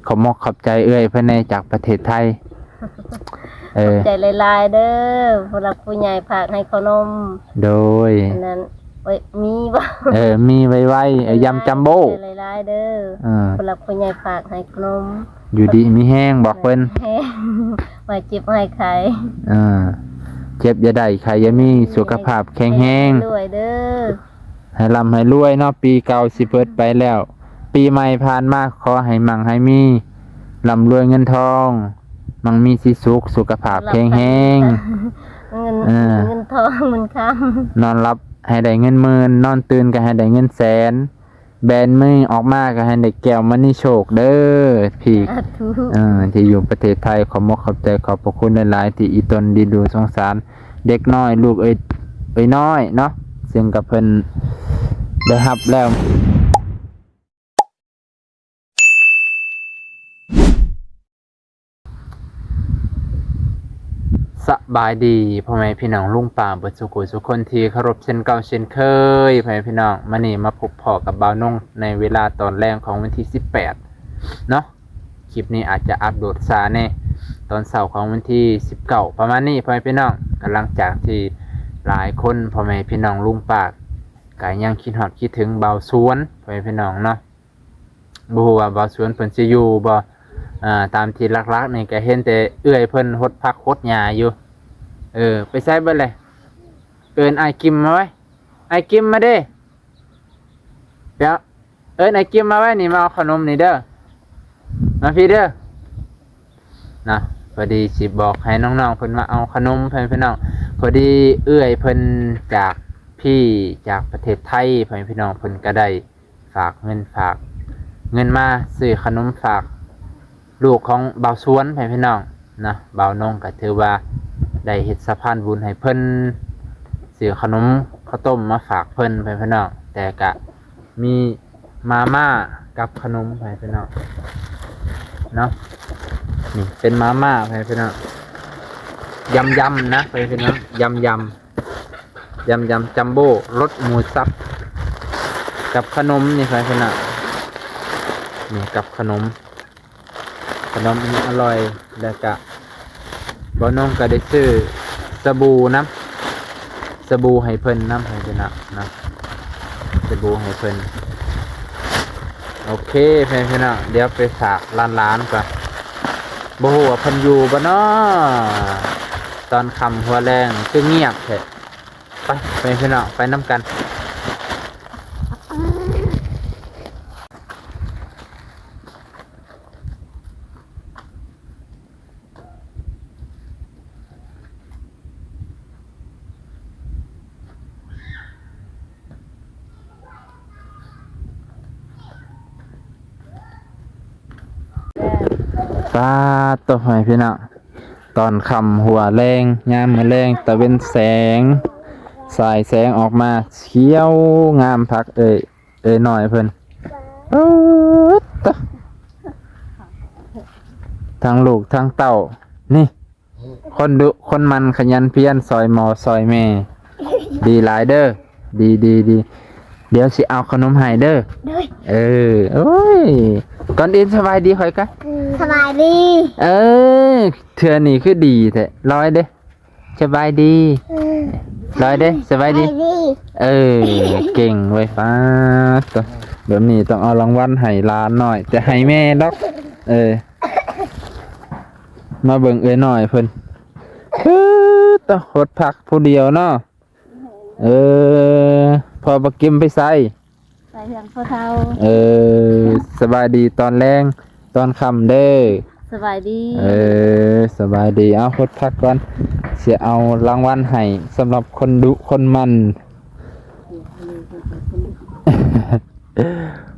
ขอบมกขอบใจเอื้อยเพิ่นในจากประเทศไทยขอบใจหลายๆเด้อผู้หลักผู้ใหญ่ฝากให้ขนมโดยอันนั้นไว้มีบ่มีไว้ยำจัมโบ้หลายๆเด้อผู้หลักผู้ใหญ่ฝากให้ขนมอยู่ดีมีแห้งบอกเพิ่นไว้เจ็บให้ใครเจ็บอย่าได้ใครอย่ามีสุขภาพแข็งแรงด้วยเด้อให้ร่ำให้รวยเนาะปีเก่าสิเปิดไปแล้วปีใหม่ผ่านมาขอให้มั่งให้มีร่ำรวยเงินทองมั่งมีสิสุขสุขภาพแข็งแรงเงินทองมันค้ำนอนรับให้ได้เงินหมื่นนอนตื่นก็ให้ได้เงินแสนแบนมือออกมาก็ให้ได้แก้วมันนี่โชคเด้อพี่ที่อยู่ประเทศไทยขอมกขอบใจขอบพระคุณหลายๆที่อีตนดีดูสงสารเด็กน้อยลูกเอ้ยน้อยเนาะซึ่งกับเพิ่นได้รับแล้วสบายดีพ่อแม่พี่น้องลุงป่าเบิดสุขุสุคนที่เคารพเช่นเก่าเช่นเคยพ่อแม่พี่น้องมานี่มาพบพ่อกับบ่าวนงในเวลาตอนแรงของวันที่18เนาะคลิปนี้อาจจะอัปโหลดช้าแน่ตอนเช้าของวันที่19ประมาณนี้พ่อแม่พี่น้องกำลังจากที่หลายคนพ่อแม่พี่น้องลุงป่าก็ยังคิดฮอดคิดถึงบ่าวสวนพ่อแม่พี่น้องเนาะบ่ฮู้ว่าบ่าวสวนเพิ่นสิอยู่บ่ตามที่ลักๆนี่ก็เห็นแต่เอื้อยเพิ่นหดพักหดหญ้าอยู่ไปใส่เบิดเลยเอิ้นไอ้กิมมาไว้ไอ้กิมมาเด้เดี๋ยวเอิ้นไอ้กิมมาไว้นี่มาเอาขนมนี่เด้อมาพี่เด้อนะพอดีสิบอกให้น้องๆเพิ่นมาเอาขนมเพิ่นน้องพอดีเอื้อยเพิ่นจากพี่จากประเทศไทยเพิ่นพี่น้องเพิ่นก็ได้ฝากเงินมาซื้อขนมฝากลูกของบ่าวสวนพี่น้องนะบ่าวนงก็ถือว่าได้เฮ็ดสะพานบุญให้เพิ่นซื้อขนมข้าวต้มมาฝากเพิ่นพี่น้องแต่ก็มีมาม่ากับขนมพี่น้องเนาะนี่เป็นมาม่าพี่น้องยำนะพี่น้องยำจัมโบ้รสหมูสับกับขนมนี่พี่น้องนี่กับขนมนี้อร่อยแล้วก็บ่น้องก็ได้ซื้อสบู่ให้เพิ่นน้ำให้เพิ่นนะสบู่ให้เพิ่นโอเคเพิ่นนะเดี๋ยวไปฝากร้านก่อนบ่ฮู้ว่าเพิ่นอยู่บ่เนาะตอนค่ำหัวแรงคือเงียบแท้ไปเพิ่นนะไปนำกันป้าตัวหอยพี่น้องตอนค่ำหัวแรงยามมื้อแรงตะเว้นแสงสายแสงออกมาเขียวงามพักหน่อยเพิ่นตะทั้งลูกทั้งเต้านี่คนดุคนมันขยันเพียรซอยหมอซอยแม่ดีหลายเด้อดีเดี๋ยวสิเอาขนมให้เด้อโอ้ยก่อนอื่นสบายดีค่อยกะสบายดีเทื่อนี่คือดีแท้ร้อยเด้สบายดีร้อยเด้สบายดีเก่งไว้ฟ้าตัวแบบนี้ต้องเอารางวัลให้หลานหน่อยจะให้แม่ดอกมาเบิ่งหน่อยเพิ่นต้องหดผักผู้เดียวเนาะพอบักกิมไปใส่เฮือนพ่อเฒ่าสบายดีตอนแรงตอนค่ำเด้อสบายดีสบายดีเอาหดผักก่อนเสียเอารางวัลให้สำหรับคนดุคนมัน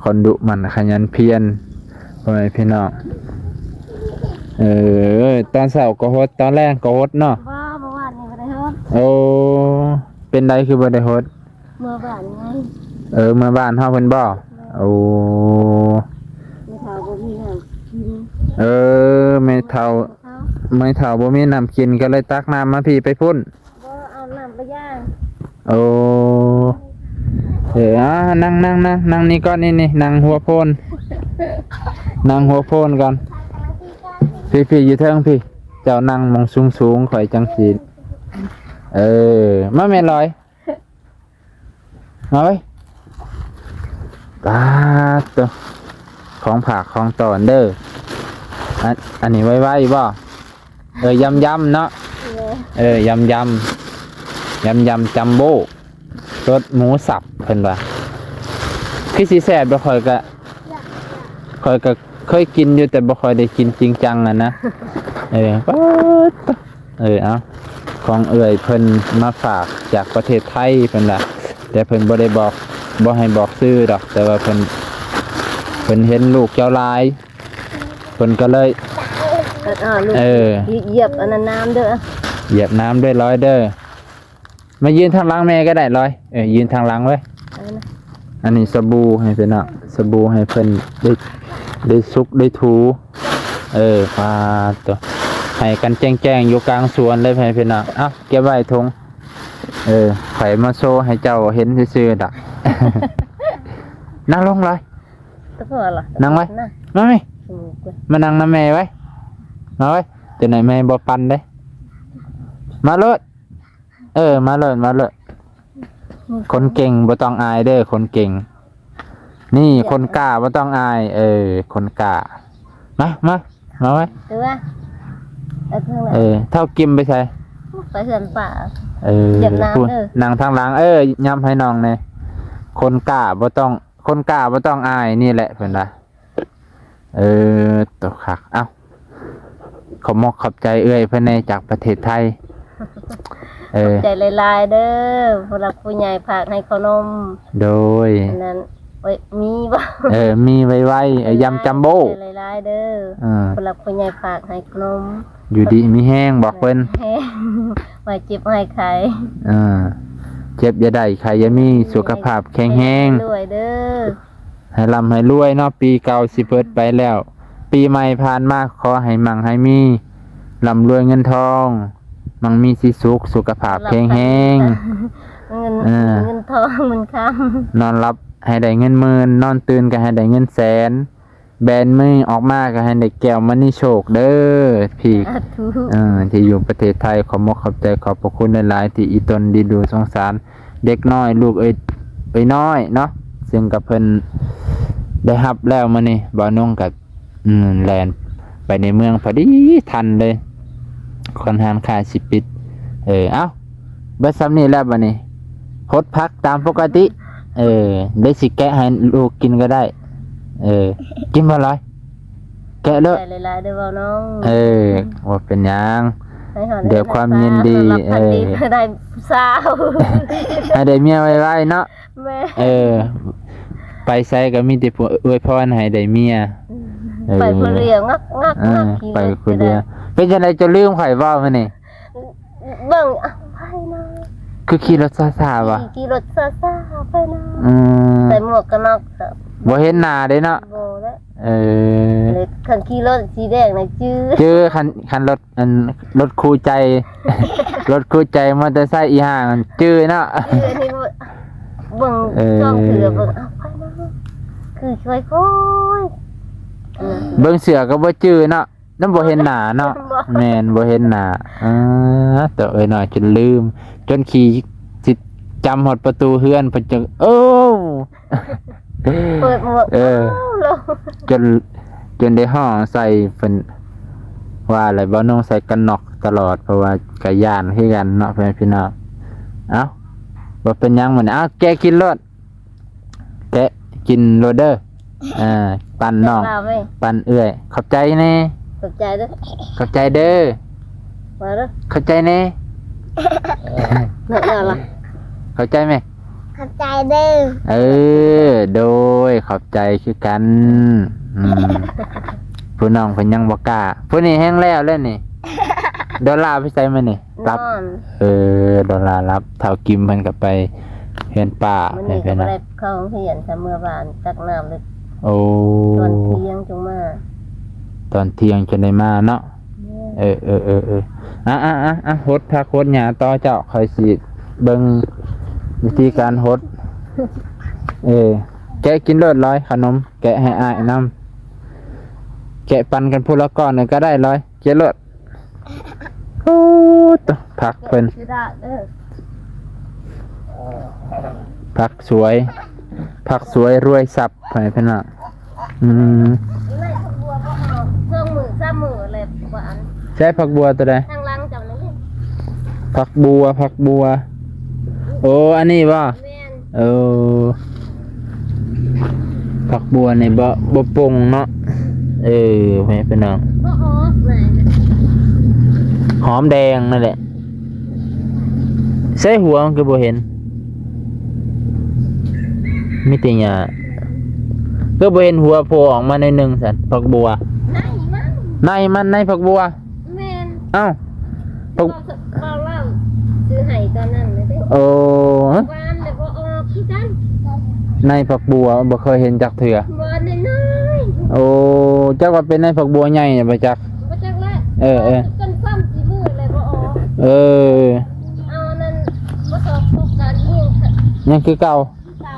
คนดุมันขยันเพียรพ่อแม่พี่น้องตอนเช้าก็ฮดตอนแรกก็ฮดเนาะเมื่อวานนี่บ่ได้ฮดเป็นไรคือบ่ได้ฮดเมื่อบ้านไงเมื่อบ้านเฮาเพิ่นบ่ไม่เท่าบ่มีน้ำกินก็เลยตักน้ำมาพี่ไปพุ่นเอาน้ำไปย่างนั่งนี่ก่อนนี่นั่งหัวโพน นั่งหัวโพนก่อนพี่อยู่เทิงพี่เจ้านั่งมองสูงข่อยจังสีมาแม่ลอยมาไว้ตาตัวของผักของตอนเด้ออันนี้ไว้บ่ยำเนาะยำจัมโบ้รสหมูสับเพิ่นว่าคือสิแซ่บบ่ค่อยก็เคยกินอยู่แต่บ่ค่อยได้กินจริงจังอ่ะนะป๊ดเอาของเอ่ยเพิ่นมาฝากจากประเทศไทยเพิ่นล่ะแต่เพิ่นบ่ได้บอกบ่ให้บอกชื่อดอกแต่ว่าเพิ่นเห็นลูกเจ้าลายเพิ่นก็เลยลูกเหยียบอันนั้นน้ำเด้อเหยียบน้ำด้วยร้อยเด้อมายืนทางหลังแม่ก็ได้ร้อยยืนทางหลังไว้อันนี้สบู่ให้เพิ่นน่ะสบู่ให้เพิ่นได้ซุกได้ถูพาตัวให้กันแจ้งอยู่กลางสวนเลยให้เพิ่นน่ะเก็บไว้ทงไข่มาโซให้เจ้าเห็นซื่อๆดอก นั่งลงเลยนั่งไว้มาไหมมานั่งน้ำแม่ไว้มาไว้เดี๋ยวไหนแม่บ่ปันเด้มาเลยมาเลยคนเก่งบ่ต้องอายเด้อคนเก่งนี่คนกล้าบ่ต้องอายคนกล้ามาไว้เท่ากิมไปใส่ไปเหือนป่านั่งทางหลังย้ำให้น้องเนี่ยคนกล้าบ่ต้องอายนี่แหละเพิ่นล่ะตกคักขอมกขอบใจเอื้อยเพิ่นในจากประเทศไทยใจลายๆเด้อผู้หลักผู้ใหญ่ฝากให้ขนมโดยนั้นมีบ่มีไว้ยำจัมโบ้ใจลายๆเด้อผู้หลักผู้ใหญ่ฝากให้ขนมอยู่ดีมีแห้งบอกเพิ่นไว้เจ็บให้ใครเจ็บอย่าได้ใครอย่ามีสุขภาพแข็งแรงรวยเด้อให้ร่ำให้รวยเนาะปีเก่าสิเปิดไปแล้วปีใหม่ผ่านมาขอให้มั่งให้มีร่ำรวยเงินทองมั่งมีสิสุขสุขภาพแข็งแรงเงินทองมันค้ำนอนรับให้ได้เงินหมื่นนอนตื่นก็ให้ได้เงินแสนแบนมือออกมาก็ให้ได้แก้วมันนี่โชคเด้อพี่ที่อยู่ประเทศไทยขอขอบใจขอบพระคุณหลายๆที่อีตนดีดูสงสารเด็กน้อยลูกน้อยเนาะซึ่งกับเพิ่นได้รับแล้วมื้อนี้บ่าวนงกับแลนไปในเมืองพอดีทันเลยคอนหานค่าสิปิดเบิดซ้ำนี้แล้วบัดนี้ฮดพักตามปกติได้สิแกะให้ลูกกินก็ได้กินบ่ล่ะแกะเด้อหลายๆเด้อบ่น้องว่าเป็นหยังเดี๋ยวความยินดีได้สาว ให้ได้เมียไว้ๆเนาะแม่ไปไสก็มีแต่ผู้อวยพรให้ได้เมียไปคนเดียวงักไปคนเดียวเป็นจังได๋จะลืมข่อยเว้ามื้อนี้เบิ่งไปนะคือขี่รถซ่าๆบ่ขี่รถซ่าๆไปนะใส่หมวกกันน็อกบ่เห็นหน้าเด้เนาะบ่ได้คันขี่รถสีแดงน่ะชื่อคันรถคู่ใจ รถคู่ใจมอเตอร์ไซค์อีห่าชื่อเนาะนี่เบิ่งช่องเสือเบิ่งไปนะคือช่วยค่อยเบิ่งเสือก็บ่ชื่อเนาะนำบ่เห็นหน้าเนาะแม่นบ่เห็นหน้าแต่น้อยจนลืมจนขี่สิจำฮอดประตูเฮือนเพิ่นจังเปิดหมวกจนได้ห้องใส่เพิ่นว่าอะไรบ่น้องใส่กันน็อกตลอดเพราะว่าก็ย่านคือกันเนาะพี่น้องบ่เป็นหยังมันแกกินรสแกกินโรเดอร์ปั่นน้องปั่นเอื้อยขอบใจแน่ขอบใจเด้อขอบใจเด้อมาเด้อขอบใจแน่นั่นล่ะขอบใจไหมขอบใจเด้อโดยขอบใจคือกันผู้น้องเพิ่นยังบ่กล้าผู้นี้แห้งแล้วนี่ดอลลาร์ไปใส่มานี่รับดอลลาร์รับเท่ากิมเพิ่นก็ไปเฮือนป้าให้เพิ่นได้เข้าโรงเรียนเมื่อวานตักน้ำเลยตอนเที่ยงจงมาตอนเที่ยงจนได้มาเนาะฮดถ้าโคตรหญ้าต่อเจ้าค่อยสิเบิ่งวิธีการฮดแกะกินเลิศร้อยขนมแกะให้อ้ายนำ แกะปันกันพูละก้อนก็ได้ร้อยเจ๊เลิศโอ้ตัวผักเพิ่น สิได้เด้อ ผักสวยผักสวยรวยสับไปเพิ่นน่ะไล่ผักบัวบ่ออกเครื่องมือซ้ำมือเลยหวาน ใช้ผักบัวตัวใด ทางหลังจำได้ไหม ผักบัวโอ้อันนี้บ่ แม่น เออผักบัวนี่บ่ปรุงเนาะเออไปเป็นน้อง บ่ออกไหน หอมแดงนั่นแหละใส่หัวมันก็บ่เห็นมีแต่หญ้าก็บ่เห็นหัวโผล่ออกมาในอยหนึงซั่นผักบัว ไหนมัน ในผักบัว แม่น เอ้าผัก เราเล่าซื้อไห้ตอนนั้นเลยเด้ โอ้ หวานเลยบ่ออกคือกัน ในผักบัวบ่เคยเห็นจักเทื่อ หวานน้อย โอ้จักว่าเป็นในผักบัวใหญ่เนี่ยบ่จัก ๆบ่จักแล้ว เออ จนซ้ำสิมือเลยบ่ออก เออ เอานั่นบ่ตอบพบกันเองค่ะ ยังคือเก่า เก่า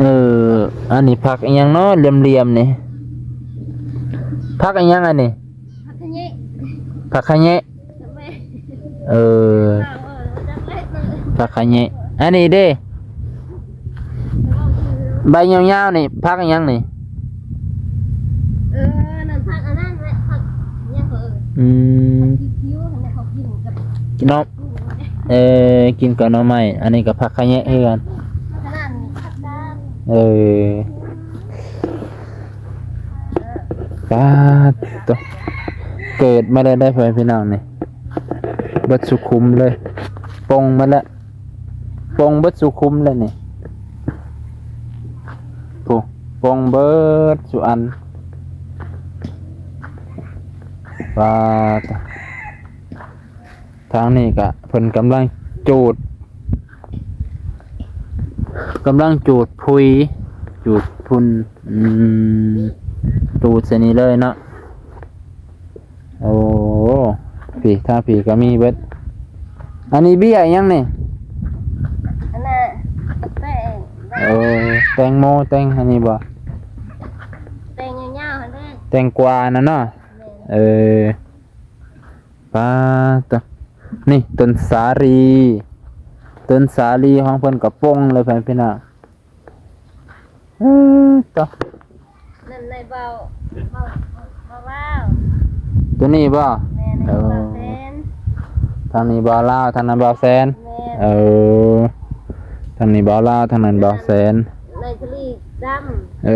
เอออันนี้ผักอีหยังเนาะเหลี่ยมๆนี่ผักอีหยังอันนี้ พักนี้ ผักขะแยะ แม่ เออ เอาบ่จักแล้วเลย ผักขะแยะอันนี้เด้ใบยาวๆนี่ผักอีหยังนี่ นั่นพักอันนั้นแหละพักเนี่ยเขา อืม คิ้วๆทำไมเขากินกับ กินเนาะกินกับหน่อไม้อันนี้ก็ผักขะแยะคือกัน ขนาดพักด้าน เออปาดตัวเกิดมาเลยได้เพื่อนพี่น้องนี่เบิดสุขุมเลยปงมาแล้วปงเบิดสุขุมเลยนี่ปูปงเบิดสุอันปาดทางนี้กะเพิ่นกำลังจูดพุยจูดพุนจูดเสยนี้เลยเนาะโอ้ผีถ้าผีก็มีเบิดอันนี้เบี้ยยังนี่ อันน่ะแป้ง โอ้แตงโมแตงอันนี้บ่ แป้งยาวๆอันนั้น แตงกวานะเนาะเออปาตะนี่ต้นสาลีของเพิ่นกับปงเลยเพิ่นพี่น้องต่อ นั่นในเบาว้าว ตัวนี้บ่ แม่ในเบาแซน ทางนี้บ่าวลาวทางนั้นบ่าวแสน แม่ เออทางนี้บ่าวลาวทางนั้นบ่าวแสน ในทะเลด เอ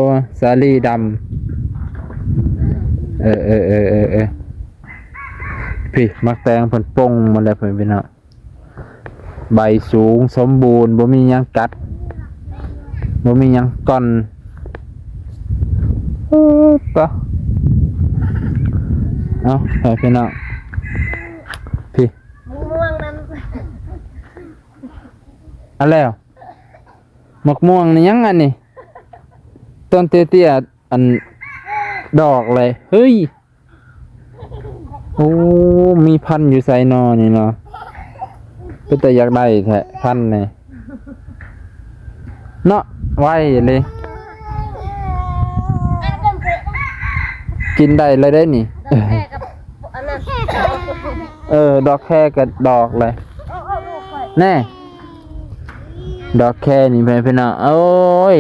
อสาลีดำเออพี่มักแตงเพิ่นปงมาแล้วเพิ่นพี่น้องใบสูงสมบูรณ์บ่มีหยังกัดบ่มีหยังก่อนต่อเอาให้พี่น้องพี่ ำม่วงนั้น อันแล้วมะม่วงนี่ยังอันนี้ต้นเตี้ยๆอันดอกเลยเฮ้ยโอ้มีพันธุ์อยู่ไสนอนี่เนาะก็แต่อยากได้แท้พันธุ์นี่เนาะไว้เลย อันนั้นเป็น กินได้เลยได้นี่ ดอกแค่กับอันนั้น ดอกแค่กับดอกเลย เอาลูกไป แน่ดอกแค่นี่ไปพี่น้องโอ้ย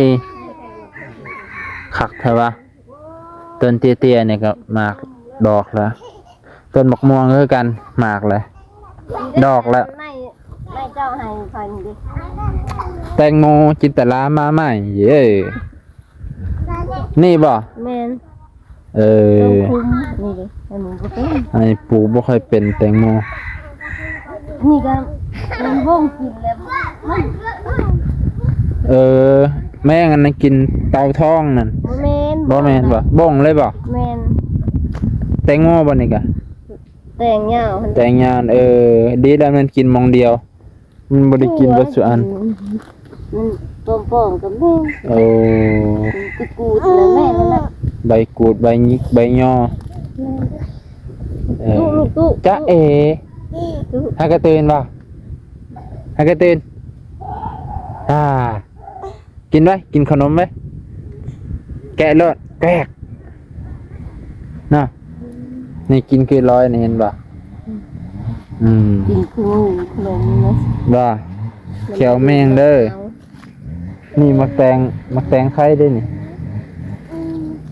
คักเถอะวะต้นเตี้ยๆเนี่ยก็หมากดอกแล้วต้นมะม่วงก็คือกันหมากเลยดอกแล้ว ในเจ้าให้คอยนี่ดิ แตงโมจินตลามาใหม่เย้นี่บ่ แม่น เออ คุ้มนี่ดิอันนี้บ่เป็น ไอ้ปลูกบ่ค่อยเป็นแตงโม นี่ก็เป็นวงกินแล้วมัน แม่งอันนั้นกินเต่าทองนั่น บ่แม่น บ่แม่นบ่บ้งเลยบ่ แม่น แตงโมบ่นี่กะ แต่งยาว แตงยานดีแล้วมันกินหมองเดียว มันบ่ได้กินเบิดซุอัน มันตัวป่องกับแม่ โอ้ ตะกูดแล้วแม่นั่นน่ะ ใบกูดใบหยิกใบย่อตู้ จ๊ะเอหากระตื่นบ่หากระตื่นกินไว้กินขนมไว้แกะรถแกะ เนาะนี่กินคือร้อยนี่เห็นบ่กินคือขนมนะ บ่เขียวแมงเด้อนี่มักแตงไข่เด้นี่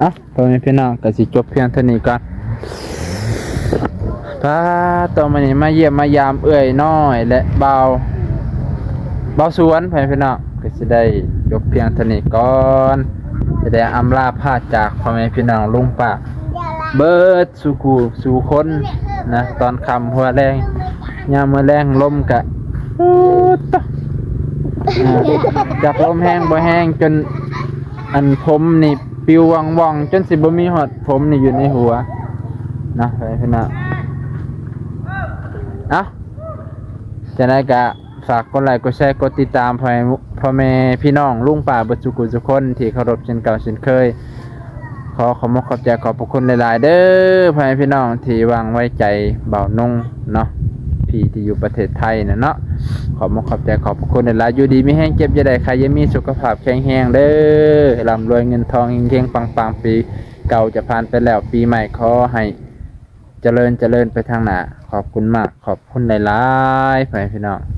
อ่ะพ่อแม่พี่น้องก็สิจบเพียงเท่านี้ก่อนป้าต่อมานี่มาเยี่ยมมายามเอื้อยน้อยและเบาสวนพ่อแม่พี่น้องก็สิได้จบเพียงเท่านี้ก่อนจะได้อำลาพาจากพ่อแม่พี่น้องลุงป้าเบิดสู่กูสู่คนนะตอนค่ำหัวแรงยามมื้อแรงลมกะจากลมแห้งบ่แห้งจนอันผมนี่ปิววังจนสิบ่มีหอดผมนี่อยู่ในหัวนะไปพี่น้องจะได้กะฝากกดไลค์กดแชร์กดติดตามพ่อแม่พี่น้องลุงป่าเบิดสุกุทุกคนที่เคารพเช่นเก่าเช่นเคยขอขอบใจขอบพระคุณหลายๆเด้อพ่อแม่พี่น้องที่วางไว้ใจเบานงเนาะพี่ที่อยู่ประเทศไทยนะเนาะขอบใจขอบพระคุณหลายๆอยู่ดีไม่แห้งเจ็บอย่าได้ใครยังมีสุขภาพแข็งแรงเด้อร่ำรวยเงินทองเฮงๆปังๆปีเก่าจะผ่านไปแล้วปีใหม่ขอให้เจริญไปทางหน้าขอบคุณมากขอบคุณหลายๆพ่อแม่พี่น้อง